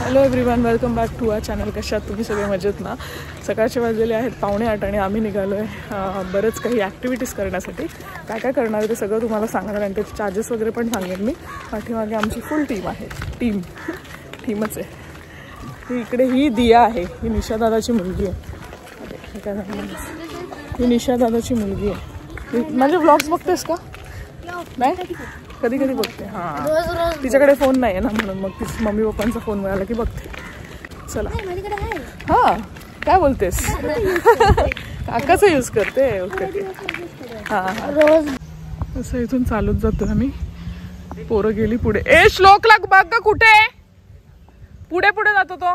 Hello everyone, welcome back to our channel. कशात तुम्ही सगळे मजेत ना? सकाळचे वाजलेले आहेत 7:45 आणि आम्ही निघालो आहे बरंच काही ॲक्टिव्हिटीज करण्यासाठी. काय काय करणार आहे ते सगळं तुम्हाला सांगणार आणि त्याचे चार्जेस वगैरे पण सांगेन मी. पाठीमागे आमची फुल टीम आहे. टीमच आहे ही. इकडे ही दिया आहे, ही निशा दादाची मुलगी आहे. काय ही निशा दादाची मुलगी आहे. माझे व्लॉग्स बघतेस का? नाही, कधी कधी बघते. हां, तिच्याकडे फोन नाही आहे ना, म्हणून मग तिच्या मम्मी पप्पांचा फोन मिळाला की बघते. चला. हां, काय बोलतेस? काकाचं यूज करते. ओके. हां, रोज असं इथून चालूच जातो आम्ही. पोरं गेली पुढे. ए श्लोकला बघ का कुठे पुढे पुढे जातो तो.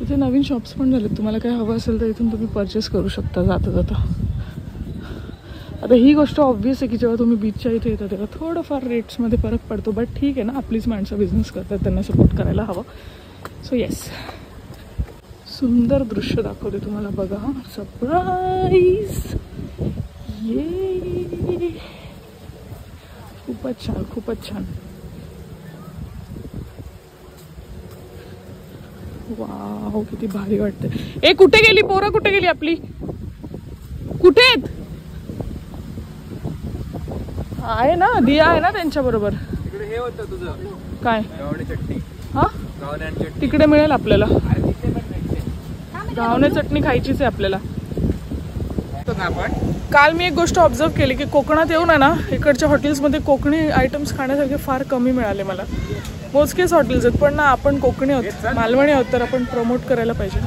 इथे नवीन शॉप्स पण झाले. तुम्हाला काय हवं असेल तर इथून तुम्ही परचेस करू शकता जाता जाता. आता ही गोष्ट ऑब्व्हियस आहे की जेव्हा तुम्ही बीचच्या इथे येता तेव्हा थोडंफार रेट्समध्ये फरक पडतो. बट ठीक आहे ना, आपलीच माणसं बिझनेस करतात, त्यांना सपोर्ट करायला हवं. सो येस, सुंदर दृश्य दाखवते तुम्हाला. बघा, सरप्राईज. ये खूपच छान, खूपच छान. वाव, किती भारी वाटते. ए कुठे गेली पोरं? कुठे गेली आपली? कुठे आहेत? आहे ना, दिया आहे ना त्यांच्या बरोबर. हे होतं तुझं काय? गावणे चटणी. हा, तिकडे मिळेल आपल्याला. गावणे चटणी खायचीच आहे आपल्याला. काल मी एक गोष्ट ऑब्झर्व केली की कोकणात येऊन आहे ना, इकडच्या हॉटेल्समध्ये कोकणी आयटम्स खाण्यासारखे फार कमी मिळाले मला. मोजकेच हॉटेल्स आहेत, पण ना आपण कोकणी आहोत, मालवणी आहोत, तर आपण प्रमोट करायला पाहिजे.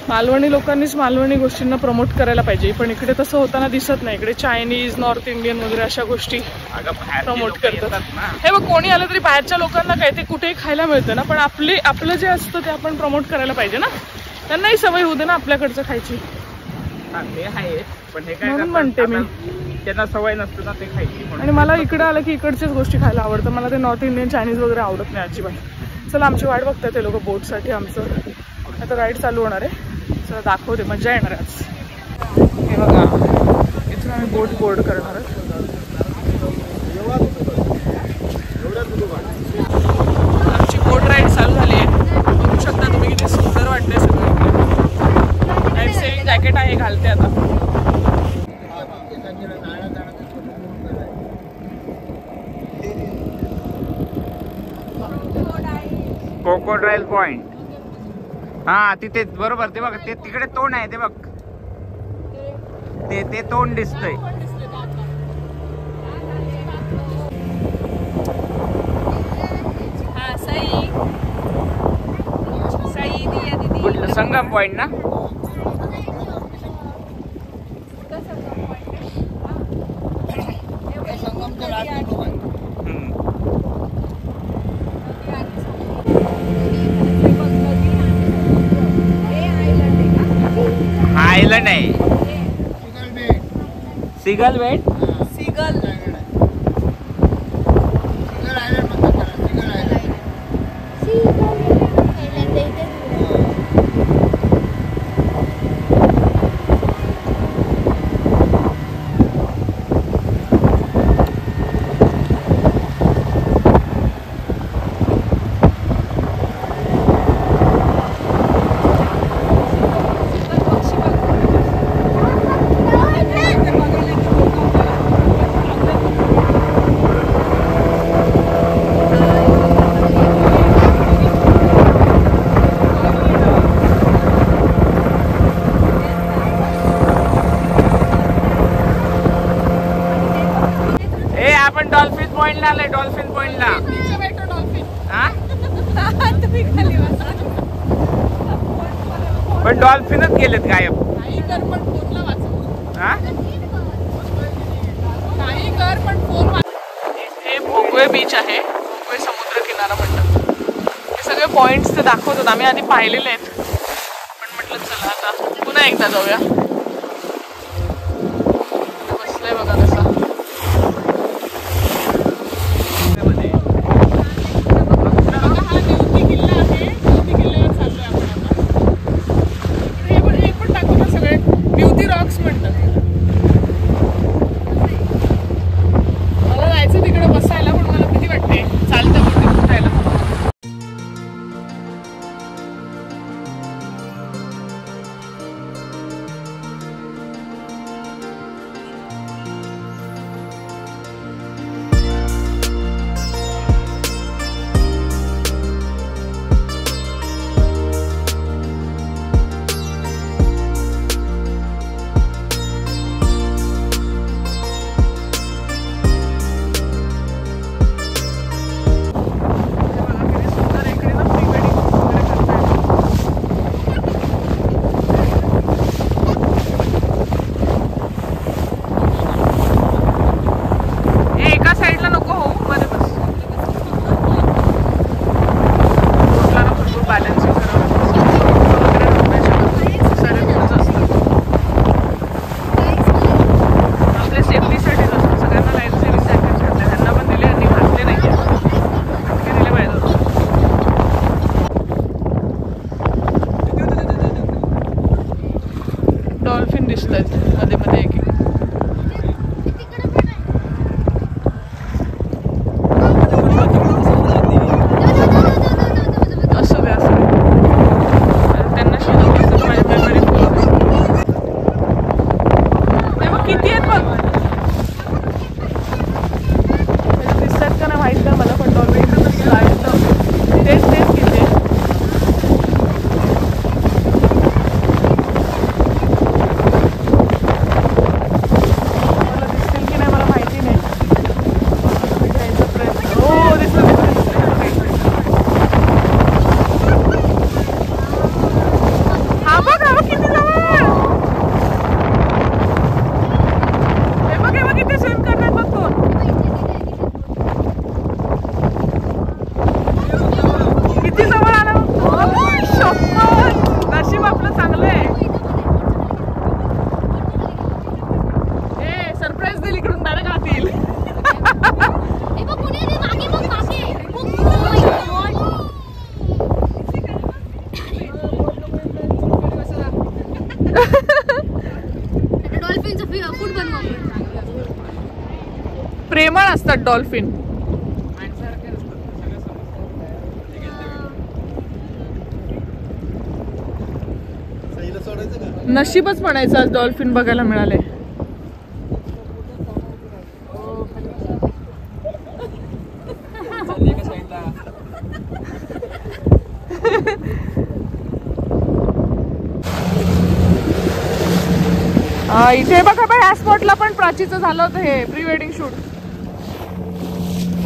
मालवणी लोकांनीच मालवणी गोष्टींना प्रमोट करायला पाहिजे. पण इकडे तसं होताना दिसत नाही. इकडे चायनीज, नॉर्थ इंडियन वगैरे अशा गोष्टी प्रमोट करतात. हे बघ, कोणी आलं तरी बाहेरच्या लोकांना काय ते कुठेही खायला मिळतं ना, पण आपलं जे असतं ते आपण प्रमोट करायला पाहिजे ना. त्यांनाही सवय होऊ दे ना आपल्याकडचं खायची. म्हणून म्हणते मी, त्यांना सवय नसते ना ते खायची. आणि मला इकडे आलं की इकडच्याच गोष्टी खायला आवडतं. मला ते नॉर्थ इंडियन, चायनीज वगैरे आवडत नाही अजिबात. चला, आमची वाट बघतात ते लोक बोटसाठी. आमचं आता राईड चालू होणार आहे. चला दाखवते, मजा येणार आहे आज. हे बघा, इथून आम्ही बोट बोर्ड करणार आहोत. आमची बोट राईड चालू झाली आहे. बघू शकता तुम्ही किती सुंदर वाटते सगळं. लाईफ सेव्हिंग जॅकेट आहे, घालते आता. Crocodile point. हा, तिथे बरोबर. ते बघ, ते तिकडे तोंड आहे. ते बघ, ते तोंड दिसतंय. कुठलं? संगम पॉइंट ना? आयलंड आहे. सिगल बेट. सिगल आपण डॉल्फिन पॉइंटला आलोय. डॉल्फिन पॉइंटला. पण डॉल्फिनच गेलेत गायब. हे भोगवे बीच आहे. भोगवे समुद्र किनारा म्हणतात. हे सगळे पॉइंट्स ते दाखवतात. आम्ही आधी पाहिलेले आहेत, पण म्हटलं चला आता पुन्हा एकदा जाऊया. बसलंय बघा कसं. मला जायचं तिकडे बसायला, पण मला किती वाटते चालतं कुठे उठायला. असतात डॉल्फिन. नशीबच म्हणायचं आज डॉल्फिन बघायला मिळाले. इथे बघा बाई, ह्या स्पॉटला पण प्राचीचं झालं होतं हे प्री वेडिंग शूट.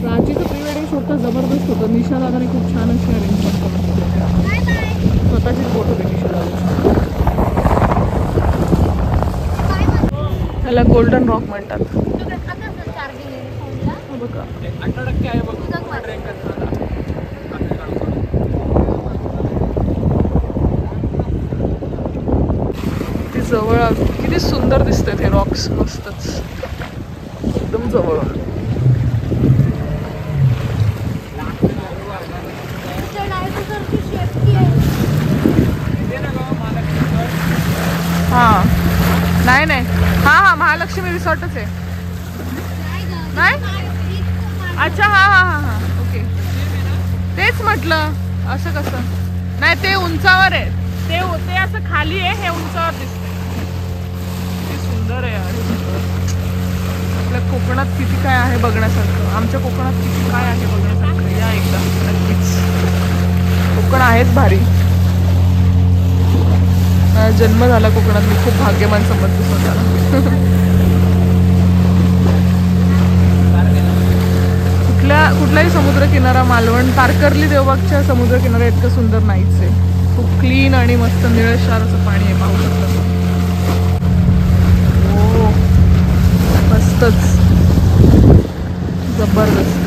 प्राचीचं प्री वेडिंग शूट तर जबरदस्त होतं. निशा दादाने खूप छान अशी अरेंजमेंट करून स्वतःचीच बोट होती निशा दादा. त्याला गोल्डन रॉक म्हणतात. बघा 18% आहे बघ. किती जवळ, किती सुंदर दिसतात हे रॉक्स. मस्तच एकदम जवळ. हा नाही नाही, हा हा महालक्ष्मी रिसॉर्टच आहे. नाही अच्छा, हा हा हा हा ओके. तेच म्हटलं असं कसं नाही, ते उंचावर आहे. ते असं खाली आहे, हे उंचावर दिसतंय. किती सुंदर आहे यार. आपल्या कोकणात किती काय आहे बघण्यासारखं. आमच्या कोकणात किती काय आहे बघण्यासारखं. या एकदा नक्कीच. कोकण आहेच भारी. जन्म झाला कोकणात, मी खूप भाग्यवान समजतो स्वतःला. कुठलाही समुद्रकिनारा, मालवण, तारकर्ली, देवबागच्या समुद्रकिनारा इतकं सुंदर नाहीच आहे. खूप क्लीन आणि मस्त निळशार असं पाणी आहे. पाहू शकता. हो मस्तच जबरदस्त.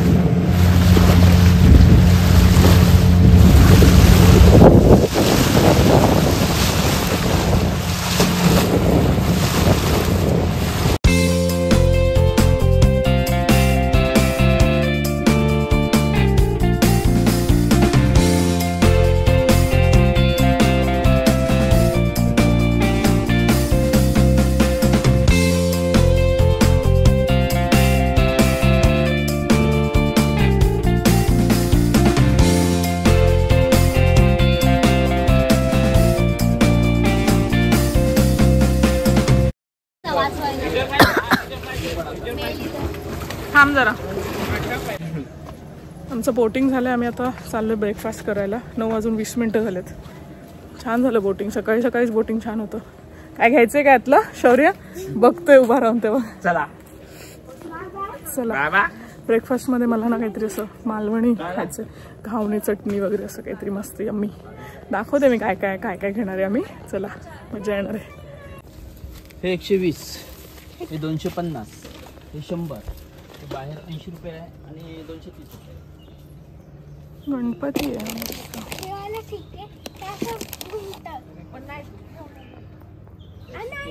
थांब जरा. आमचं बोटिंग झालं. आम्ही आता चाललो ब्रेकफास्ट करायला. 9:20 झालेत. छान झालं बोटिंग. सकाळी सकाळीच बोटिंग छान होतं. काय घ्यायचंय काय आतलं शौर्य? बघतोय उभा राहून तेव्हा. चला चला. ब्रेकफास्ट मध्ये मला ना काहीतरी असं मालवणी खायचं, घावणी चटणी वगैरे असं काहीतरी मस्त यम्मी. दाखवते मी काय काय काय काय घेणार आहे आम्ही. चला मजा येणार आहे. हे 120, हे 250, हे 100, हे बाहेर 80 रुपये आहे आणि 230 रुपये. गणपती आहे.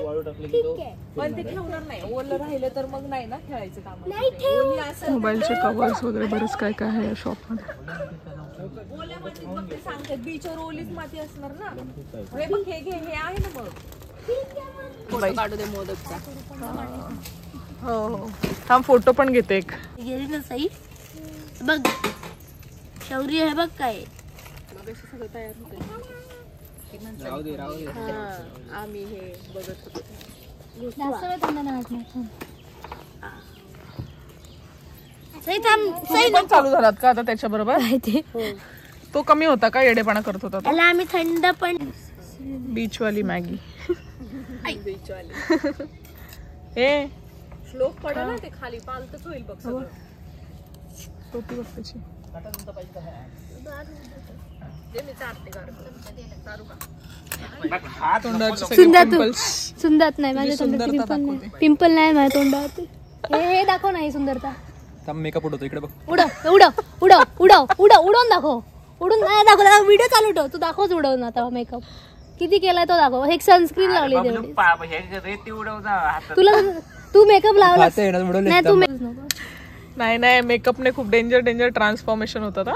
वाळू टाकले की तो पण ते ठेवणार नाही. ओलं राहिलं तर मग नाही ना खेळायचं काम. मोबाईलचे कव्हर्स वगैरे बरंच काय काय आहे या शॉप मध्ये. ओल्या मातीत बघ ते सांगतात बीचवर ओलीच माती असणार ना. हे बघ हे घे, हे आहे ना बघ. फोटो काढू दे मोदकचा. हो हो थांब फोटो पण घेते एक. गेली ना सई बघ. शौर्य हे बघ काय सगळं तयार होतं. राहू दे आम्ही हे बघत होतो. पण चालू झालात का आता त्याच्या बरोबर? तो कमी होता का? येडेपणा करत होता तो. आम्ही थंड पण बीच वाली मॅगी. हे श्लोक पडा ना ते खाली पालतच होईल बघ सगळं. टोपी बघ त्याची. सुंदर नाही माझ्या तोंडात पिंपल नाही माझ्या तोंडात. हे दाखव नाही सुंदरता. मेकअप उडवतो इकडे बघ. उडव उडव उडव उडव उडव उडवून दाखव. उडून नाही दाखव. व्हिडिओ चालू ठेव. तू दाखवच उडवून आता मेकअप किती केलाय तो दाखव. एक सनस्क्रीन लावली तेवढी. तुला तू मेकअप लावला नाही. तू नाही मेकअपने खूप डेंजर ट्रान्सफॉर्मेशन होतं.